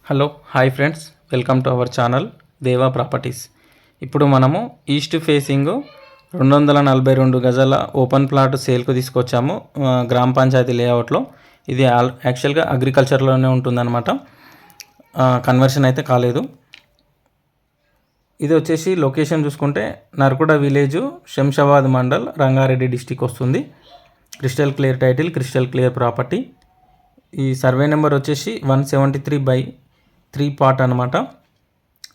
Hello hi friends, welcome to our channel దేవా properties. ఇప్పుడు మనము ఈస్ట్ ఫేసింగ్ 242 గజాల ఓపెన్ ప్లాట్ సేల్కు తీసుకొచ్చాము గ్రామ పంచాయతీ లేఅవుట్లో. ఇది యాక్చువల్గా అగ్రికల్చర్లోనే ఉంటుందన్నమాట, కన్వర్షన్ అయితే కాలేదు. ఇది వచ్చేసి లొకేషన్ చూసుకుంటే నర్కుడ విలేజ్, శంషాబాద్ మండల్, రంగారెడ్డి డిస్టిక్ వస్తుంది. Crystal clear title, crystal clear property. ఈ సర్వే నెంబర్ వచ్చేసి 173/3 పార్ట్ అనమాట.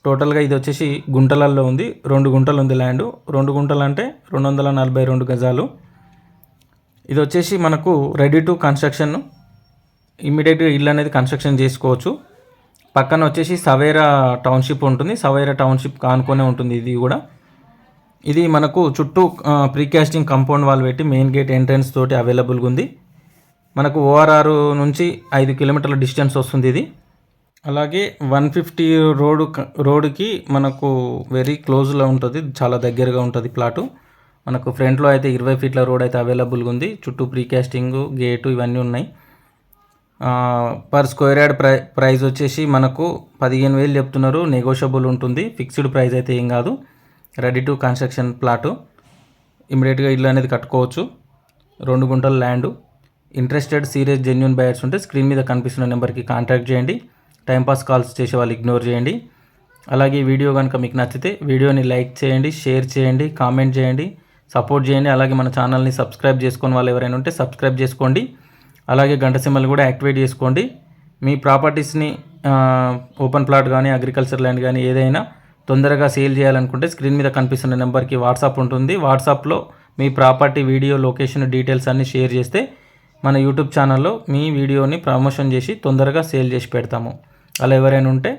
టోటల్గా ఇది వచ్చేసి గుంటలల్లో ఉంది. 2 గుంటలు ఉంది ల్యాండ్. 2 గుంటలు అంటే 242 గజాలు. ఇది వచ్చేసి మనకు రెడీ టు కన్స్ట్రక్షన్, ఇమ్మీడియట్గా ఇల్లు అనేది కన్స్ట్రక్షన్ చేసుకోవచ్చు. పక్కన వచ్చేసి సవేరా టౌన్షిప్ ఉంటుంది. సవేరా టౌన్షిప్ కానుకొనే ఉంటుంది ఇది కూడా. ఇది మనకు చుట్టూ ప్రీకాస్టింగ్ కాంపౌండ్ వాల్ పెట్టి మెయిన్ గేట్ ఎంట్రన్స్ తోటి అవైలబుల్గా ఉంది. మనకు ఓఆర్ఆర్ నుంచి 5 కిలోమీటర్ల డిస్టెన్స్ వస్తుంది ఇది. అలాగే 150 రోడ్డుకి మనకు వెరీ క్లోజ్లో ఉంటుంది, చాలా దగ్గరగా ఉంటుంది ప్లాటు. మనకు ఫ్రంట్లో అయితే 20 ఫీట్ల రోడ్ అయితే అవైలబుల్గా ఉంది. చుట్టూ ప్రీకాస్టింగ్, గేటు ఇవన్నీ ఉన్నాయి. పర్ స్క్వేర్ యార్డ్ ప్రైస్ వచ్చేసి మనకు 15,000 చెప్తున్నారు. నెగోషియబుల్ ఉంటుంది, ఫిక్స్డ్ ప్రైస్ అయితే ఏం కాదు. రెడీ టు కన్స్ట్రక్షన్ ప్లాటు, ఇమ్మీడియట్గా ఇల్లు అనేది కట్టుకోవచ్చు. 2 గుంటల land. Interested serious genuine buyers ఉంటే స్క్రీన్ మీద కనిపిస్తున్న నెంబర్కి కాంటాక్ట్ చేయండి. టైంపాస్ కాల్స్ చేసే వాళ్ళు ఇగ్నోర్ చేయండి. అలాగే వీడియో కనుక మీకు నచ్చితే వీడియోని లైక్ చేయండి, షేర్ చేయండి, కామెంట్ చేయండి, సపోర్ట్ చేయండి. అలాగే మన ఛానల్ని సబ్స్క్రైబ్ చేసుకుని వాళ్ళు ఎవరైనా ఉంటే సబ్స్క్రైబ్ చేసుకోండి. అలాగే గంట సింబల్ కూడా యాక్టివేట్ చేసుకోండి. మీ ప్రాపర్టీస్ని ఓపెన్ ప్లాట్ కానీ, అగ్రికల్చర్ ల్యాండ్ కానీ ఏదైనా తొందరగా సేల్ చేయాలనుకుంటే స్క్రీన్ మీద కనిపిస్తున్న నెంబర్కి వాట్సాప్ ఉంటుంది. వాట్సాప్లో మీ ప్రాపర్టీ వీడియో, లొకేషన్ డీటెయిల్స్ అన్నీ షేర్ చేస్తే మన యూట్యూబ్ ఛానల్లో మీ వీడియోని ప్రమోషన్ చేసి తొందరగా సేల్ చేసి పెడతాము. అలా ఎవరైనా ఉంటే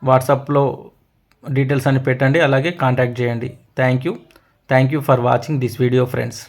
వాట్సాప్లో డీటెయిల్స్ అన్ని పెట్టండి, అలాగే కాంటాక్ట్ చేయండి. Thank you for watching this video friends.